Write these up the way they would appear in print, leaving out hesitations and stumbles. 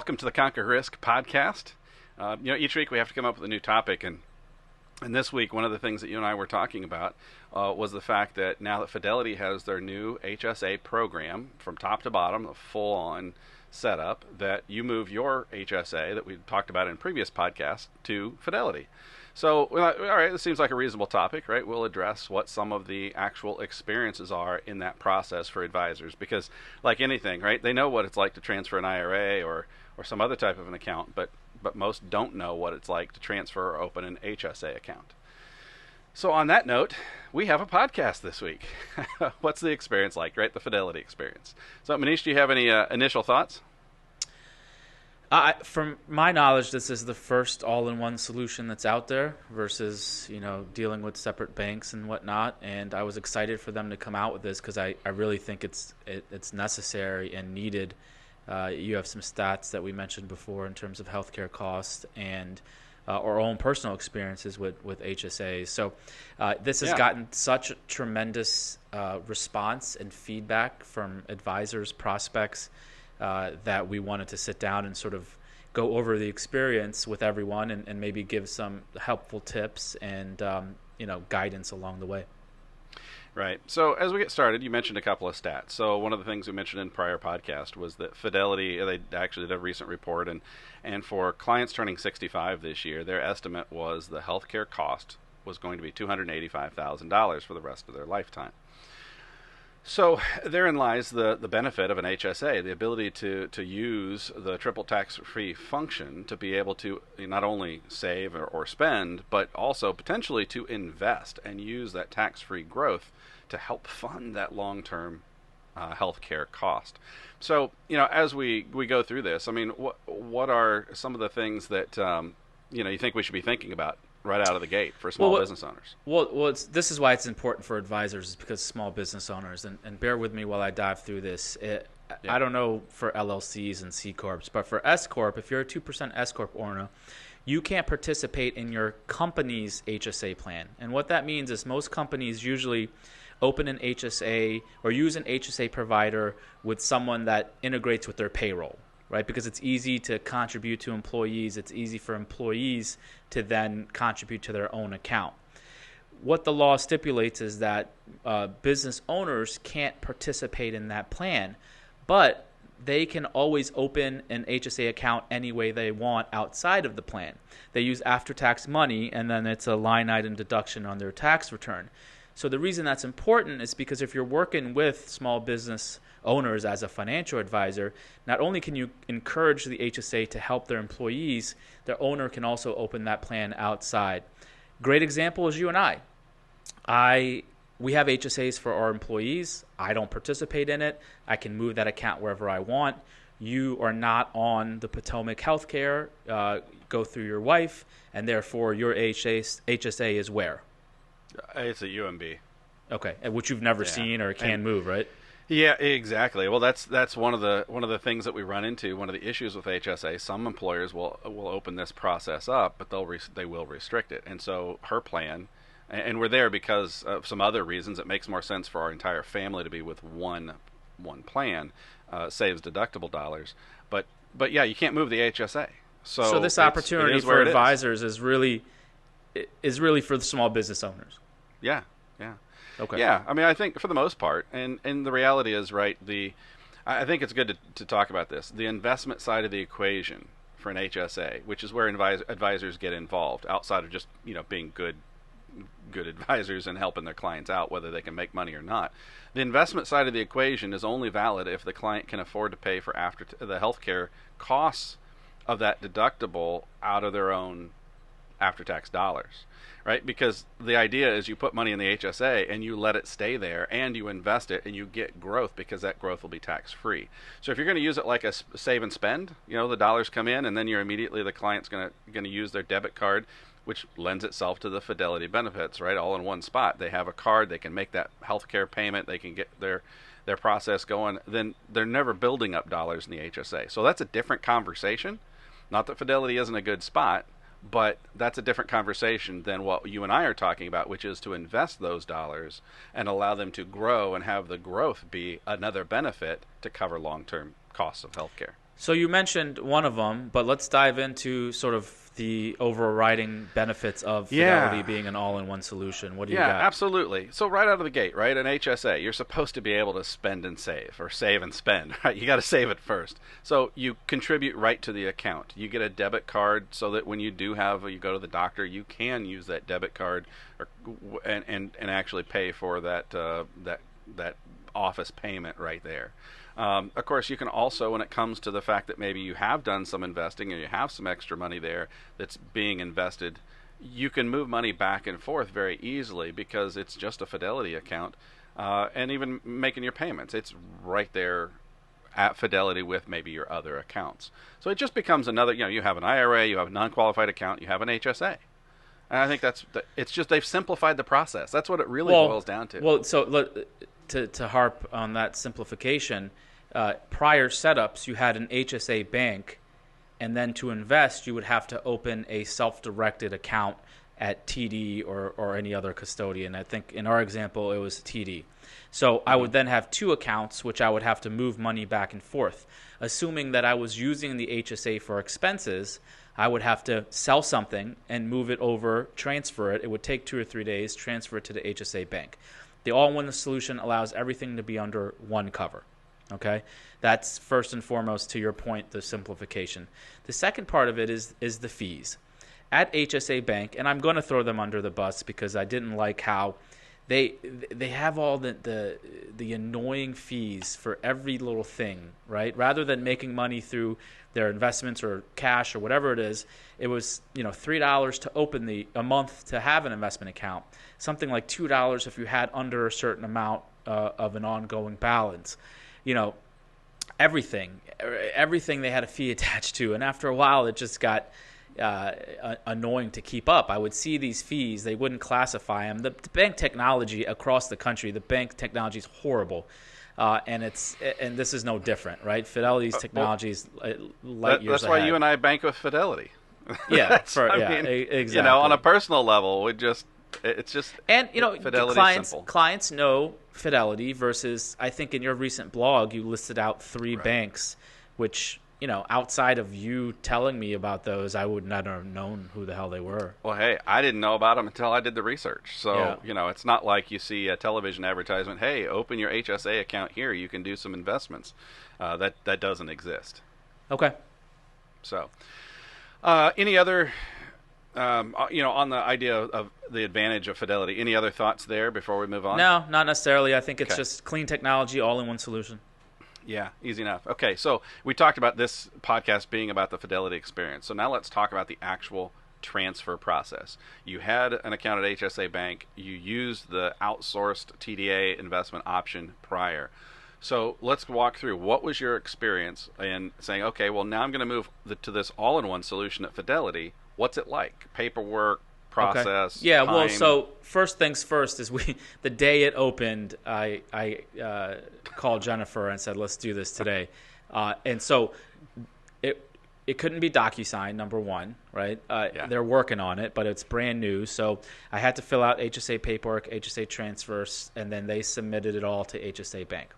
welcome to the Conquer Risk podcast. Each week we have to come up with a new topic, and this week one of the things that you and I were talking about was the fact that now that Fidelity has their new HSA program from top to bottom, a full-on setup, that you move your HSA that we talked about in previous podcasts to Fidelity. So, all right, this seems like a reasonable topic, right? We'll address what some of the actual experiences are in that process for advisors, because like anything, right, they know what it's like to transfer an IRA or some other type of an account, but most don't know what it's like to transfer or open an HSA account. So on that note, we have a podcast this week. What's the experience like, right? The Fidelity Experience. So Manish, do you have any initial thoughts? From my knowledge, this is the first all-in-one solution that's out there versus, dealing with separate banks and whatnot. And I was excited for them to come out with this because I really think it's necessary and needed. You have some stats that we mentioned before in terms of healthcare costs and our own personal experiences with HSAs. So this has gotten such a tremendous response and feedback from advisors, prospects, that we wanted to sit down and sort of go over the experience with everyone and maybe give some helpful tips and guidance along the way. Right. So as we get started, you mentioned a couple of stats. So one of the things we mentioned in prior podcast was that Fidelity, they actually did a recent report, and for clients turning 65 this year, their estimate was the healthcare cost was going to be $285,000 for the rest of their lifetime. So therein lies the benefit of an HSA, the ability to use the triple tax-free function to be able to not only save or spend, but also potentially to invest and use that tax-free growth to help fund that long-term healthcare cost. So, as we go through this, I mean, what are some of the things that you think we should be thinking about right out of the gate for small business owners? Well, this is why it's important for advisors, is because small business owners, and bear with me while I dive through this. I don't know for LLCs and C Corps, but for S Corp, if you're a 2% S Corp owner, you can't participate in your company's HSA plan. And what that means is most companies usually open an HSA or use an HSA provider with someone that integrates with their payroll. Right, because it's easy to contribute to employees. It's easy for employees to then contribute to their own account. What the law stipulates is that business owners can't participate in that plan, but they can always open an HSA account any way they want outside of the plan. They use after-tax money, and then it's a line item deduction on their tax return. So the reason that's important is because if you're working with small business owners as a financial advisor, not only can you encourage the HSA to help their employees, their owner can also open that plan outside. Great example is you and I. We have HSAs for our employees. I don't participate in it. I can move that account wherever I want. You are not on the Potomac Healthcare, go through your wife, and therefore your HSA is where? It's a UMB. Okay, which you've never seen or can move, right? Yeah, exactly. Well, that's one of the things that we run into. One of the issues with HSA, some employers will open this process up, but they will restrict it. And so her plan, and we're there because of some other reasons. It makes more sense for our entire family to be with one plan, saves deductible dollars. But yeah, you can't move the HSA. So this opportunity for advisors is really for the small business owners. Yeah. Okay. Yeah, I mean, I think for the most part, and the reality is, right, I think it's good to talk about this. The investment side of the equation for an HSA, which is where advisors get involved, outside of just, being good advisors and helping their clients out, whether they can make money or not. The investment side of the equation is only valid if the client can afford to pay for the healthcare costs of that deductible out of their own after-tax dollars. Right, because the idea is you put money in the HSA and you let it stay there and you invest it and you get growth because that growth will be tax-free. So if you're going to use it like a save and spend, the dollars come in and then the client's going to use their debit card, which lends itself to the Fidelity benefits, right, all in one spot. They have a card, they can make that healthcare payment, they can get their process going. Then they're never building up dollars in the HSA. So that's a different conversation. Not that Fidelity isn't a good spot, but that's a different conversation than what you and I are talking about, which is to invest those dollars and allow them to grow and have the growth be another benefit to cover long-term costs of healthcare. So you mentioned one of them, but let's dive into sort of the overriding benefits of Fidelity being an all-in-one solution. What do you got? Yeah, absolutely. So right out of the gate, right, an HSA, you're supposed to be able to spend and save, or save and spend, right? You got to save it first. So you contribute right to the account. You get a debit card so that when you you go to the doctor, you can use that debit card and actually pay for that office payment right there. Of course, you can also, when it comes to the fact that maybe you have done some investing and you have some extra money there that's being invested, you can move money back and forth very easily because it's just a Fidelity account, and even making your payments, it's right there at Fidelity with maybe your other accounts. So it just becomes another, you have an IRA, you have a non-qualified account, you have an HSA. And I think it's just they've simplified the process. That's what it really boils down to. Well, so to harp on that simplification, prior setups, you had an HSA bank, and then to invest, you would have to open a self-directed account at TD or any other custodian. I think in our example, it was TD. So I would then have two accounts, which I would have to move money back and forth. Assuming that I was using the HSA for expenses, I would have to sell something and move it over, transfer it. It would take 2 or 3 days, transfer it to the HSA bank. The all-in-one solution allows everything to be under one cover. Okay, that's first and foremost, to your point, the simplification. The second part of it is the fees. At HSA Bank, and I'm going to throw them under the bus because I didn't like how they have all the annoying fees for every little thing, right? Rather than making money through their investments or cash or whatever it was $3 to open a month to have an investment account, something like $2 if you had under a certain amount of an ongoing balance. Everything they had a fee attached to, and after a while it just got annoying to keep up. I would see these fees, they wouldn't classify them. The bank technology across the country, the bank technology is horrible, and this is no different, right? Fidelity's technology is light years That's ahead. why you and I bank with Fidelity. Yeah, exactly. On a personal level, it's just Fidelity clients know Fidelity versus, I think in your recent blog you listed out 3 banks, which outside of you telling me about those, I would not have known who the hell they were. Well, hey, I didn't know about them until I did the research. So it's not like you see a television advertisement. Hey, open your HSA account here. You can do some investments. That doesn't exist. Okay. So, any other? On the idea of the advantage of Fidelity, any other thoughts there before we move on? No, not necessarily. I think it's just clean technology, all-in-one solution. Yeah, easy enough. Okay, so we talked about this podcast being about the Fidelity Experience. So now let's talk about the actual transfer process. You had an account at HSA Bank. You used the outsourced TDA investment option prior. So let's walk through. What was your experience in saying, okay, well, now I'm going to move to this all-in-one solution at Fidelity. What's it like? Paperwork, process, okay. Yeah, time? Well, so first things first is the day it opened, I called Jennifer and said, let's do this today. And so it couldn't be DocuSign, number one, right? They're working on it, but it's brand new. So I had to fill out HSA paperwork, HSA transfers, and then they submitted it all to HSA Bank.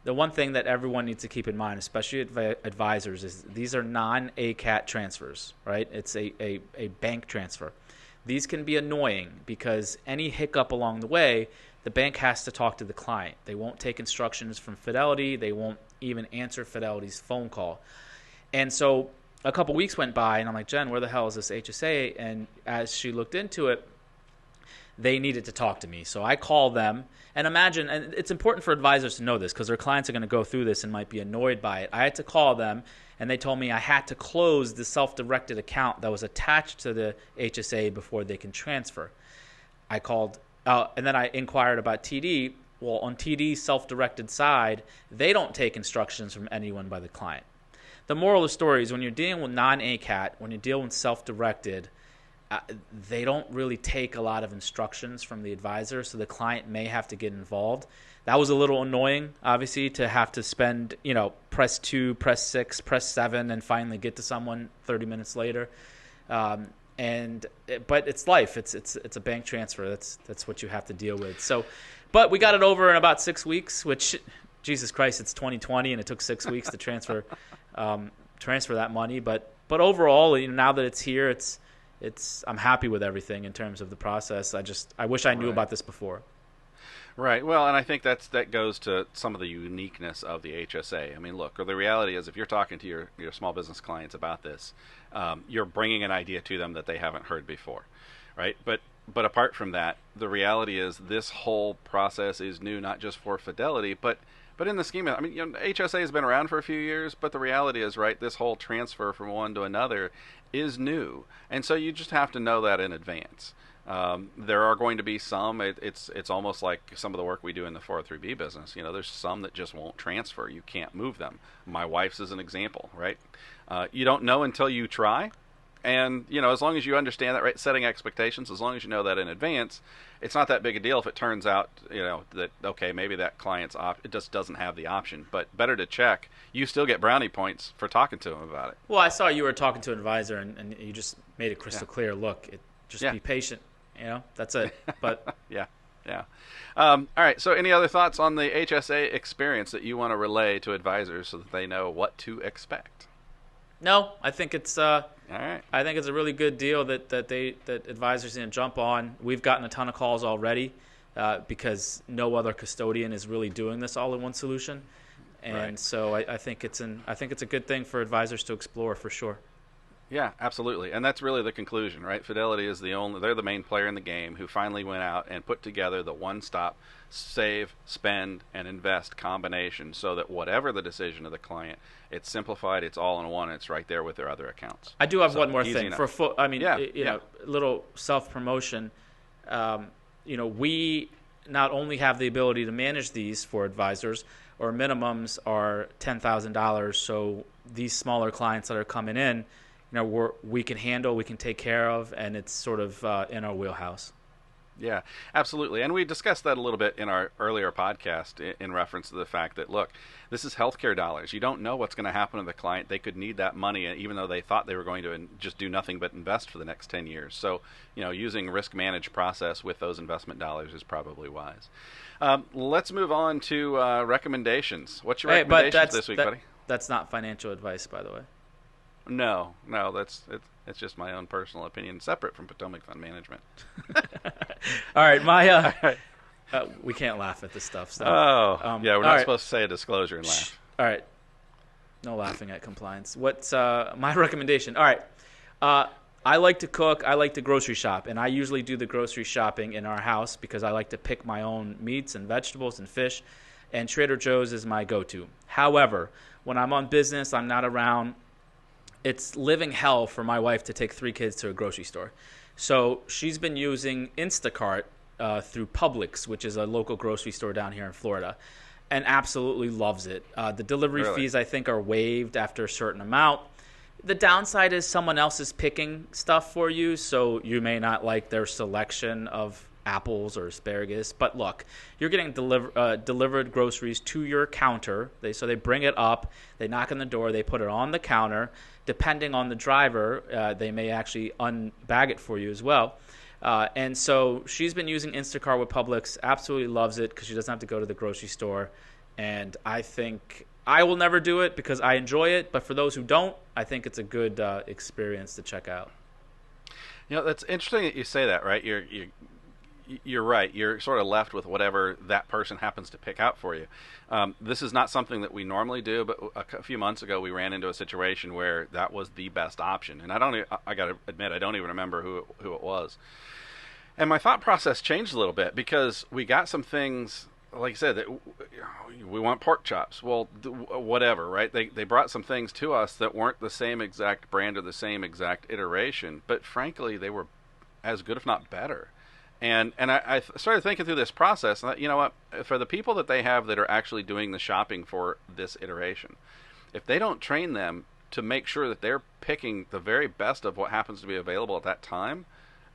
The one thing that everyone needs to keep in mind, especially advisors, is these are non-ACAT transfers, right? It's a bank transfer. These can be annoying because any hiccup along the way, the bank has to talk to the client. They won't take instructions from Fidelity. They won't even answer Fidelity's phone call. And so a couple weeks went by, and I'm like, Jen, where the hell is this HSA? And as she looked into it, they needed to talk to me. So I called them. And imagine, and it's important for advisors to know this because their clients are going to go through this and might be annoyed by it. I had to call them, and they told me I had to close the self-directed account that was attached to the HSA before they can transfer. I called, and then I inquired about TD. Well, on TD's self-directed side, they don't take instructions from anyone by the client. The moral of the story is when you're dealing with non-ACAT, when you're dealing with self-directed, they don't really take a lot of instructions from the advisor, so the client may have to get involved. That was a little annoying, obviously, to have to spend, press 2, press 6, press 7, and finally get to someone 30 minutes later. But it's life. It's a bank transfer. That's what you have to deal with. So, but we got it over in about 6 weeks, which, Jesus Christ, it's 2020, and it took 6 weeks to transfer transfer that money. But overall, now that it's here, I'm happy with everything in terms of the process. I wish I knew about this before. Right. Well, and I think that goes to some of the uniqueness of the HSA. I mean, look, the reality is if you're talking to your small business clients about this, you're bringing an idea to them that they haven't heard before, right? But apart from that, the reality is this whole process is new, not just for Fidelity, but in the scheme of, HSA has been around for a few years, but the reality is, right, this whole transfer from one to another is new. And so you just have to know that in advance. There are going to be some, it's almost like some of the work we do in the 403B business. There's some that just won't transfer. You can't move them. My wife's is an example, right? You don't know until you try. And, as long as you understand that, right, setting expectations, as long as you know that in advance, it's not that big a deal if it turns out, that, okay, maybe that client's it just doesn't have the option. But better to check. You still get brownie points for talking to them about it. Well, I saw you were talking to an advisor, and you just made it crystal clear. Look, be patient. That's it. But yeah. All right. So any other thoughts on the HSA experience that you want to relay to advisors so that they know what to expect? No, I think it's all right. I think it's a really good deal that advisors can jump on. We've gotten a ton of calls already because no other custodian is really doing this all-in-one solution, and so I think it's a good thing for advisors to explore for sure. Yeah, absolutely. And that's really the conclusion, right? Fidelity is they're the main player in the game who finally went out and put together the one-stop save, spend, and invest combination so that whatever the decision of the client, it's simplified, it's all in one, it's right there with their other accounts. I do have one more thing. Enough. Little self-promotion. We not only have the ability to manage these for advisors, our minimums are $10,000, so these smaller clients that are coming in, we can handle, we can take care of, and it's sort of in our wheelhouse. Yeah, absolutely. And we discussed that a little bit in our earlier podcast in reference to the fact that, look, this is healthcare dollars. You don't know what's going to happen to the client. They could need that money, even though they thought they were going to just do nothing but invest for the next 10 years. So, using risk-managed process with those investment dollars is probably wise. Let's move on to recommendations. What's your recommendations this week, buddy? That's not financial advice, by the way. No, it's just my own personal opinion, separate from Potomac Fund Management. All right, we can't laugh at this stuff. So. We're not supposed to say a disclosure and laugh. All right, no laughing at compliance. What's my recommendation? All right, I like to cook. I like to grocery shop, and I usually do the grocery shopping in our house because I like to pick my own meats and vegetables and fish, and Trader Joe's is my go-to. However, when I'm on business, I'm not around. It's living hell for my wife to take 3 kids to a grocery store. So she's been using Instacart through Publix, which is a local grocery store down here in Florida, and absolutely loves it. The delivery fees, I think, are waived after a certain amount. The downside is someone else is picking stuff for you, so you may not like their selection of apples or asparagus. But look, you're getting delivered groceries to your counter. So they bring it up, they knock on the door, they put it on the counter. Depending on the driver, they may actually unbag it for you as well. And so she's been using Instacart with Publix, absolutely loves it because she doesn't have to go to the grocery store. And I think I will never do it because I enjoy it. But for those who don't, I think it's a good experience to check out. That's interesting that you say that, right? You're right. You're sort of left with whatever that person happens to pick out for you. This is not something that we normally do, but a few months ago we ran into a situation where that was the best option. And I got to admit, I don't even remember who it was. And my thought process changed a little bit because we got some things, like I said, that we want pork chops. Well, whatever, right? They brought some things to us that weren't the same exact brand or the same exact iteration, but frankly, they were as good, if not better. And I started thinking through this process, and you know what? For the people that they have that are actually doing the shopping for this iteration, if they don't train them to make sure that they're picking the very best of what happens to be available at that time,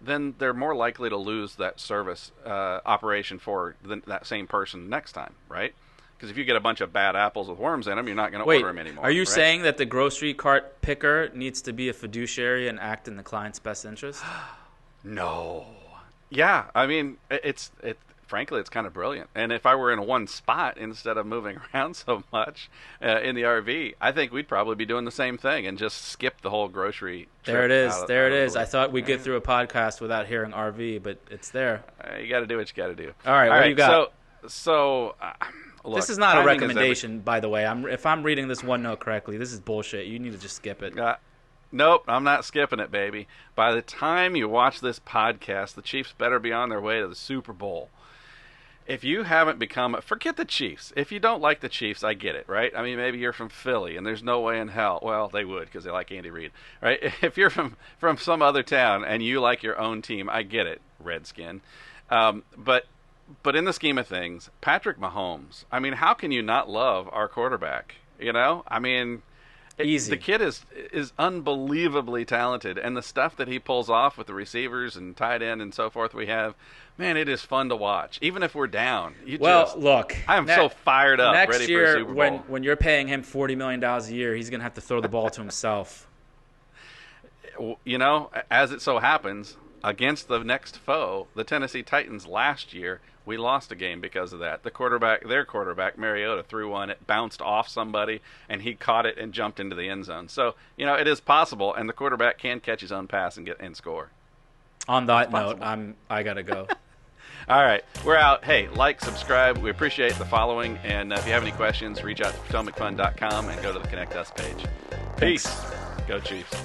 then they're more likely to lose that service operation for that same person next time, right? Because if you get a bunch of bad apples with worms in them, you're not going to order them anymore. Are you right? saying that the grocery cart picker needs to be a fiduciary and act in the client's best interest? No. Yeah, I mean, frankly, it's kind of brilliant. And if I were in one spot instead of moving around so much in the RV, I think we'd probably be doing the same thing and just skip the whole grocery trip. There it is. There it is. I thought we'd get through a podcast without hearing RV, but it's there. You got to do what you got to do. All right, what do you got? So look, this is not a recommendation, by the way. If I'm reading this OneNote correctly, this is bullshit. You need to just skip it. Nope, I'm not skipping it, baby. By the time you watch this podcast, the Chiefs better be on their way to the Super Bowl. If you haven't forget the Chiefs. If you don't like the Chiefs, I get it, right? I mean, maybe you're from Philly, and there's no way in hell. Well, they would because they like Andy Reid, right? If you're from some other town and you like your own team, I get it, Redskin. But in the scheme of things, Patrick Mahomes, I mean, how can you not love our quarterback? You know? I mean, easy. The kid is unbelievably talented, and the stuff that he pulls off with the receivers and tight end and so forth we have, man, it is fun to watch. Even if we're down. Look. I am so fired up, ready for a Super Bowl. Next year, when you're paying him $40 million a year, he's going to have to throw the ball to himself. You know, as it so happens, against the next foe, the Tennessee Titans last year, we lost a game because of that. Their quarterback, Mariota, threw one. It bounced off somebody, and he caught it and jumped into the end zone. So, you know, it is possible, and the quarterback can catch his own pass and score. On that note, I got to go. All right, we're out. Hey, subscribe. We appreciate the following. And if you have any questions, reach out to PotomacFund.com and go to the Connect Us page. Peace. Go Chiefs.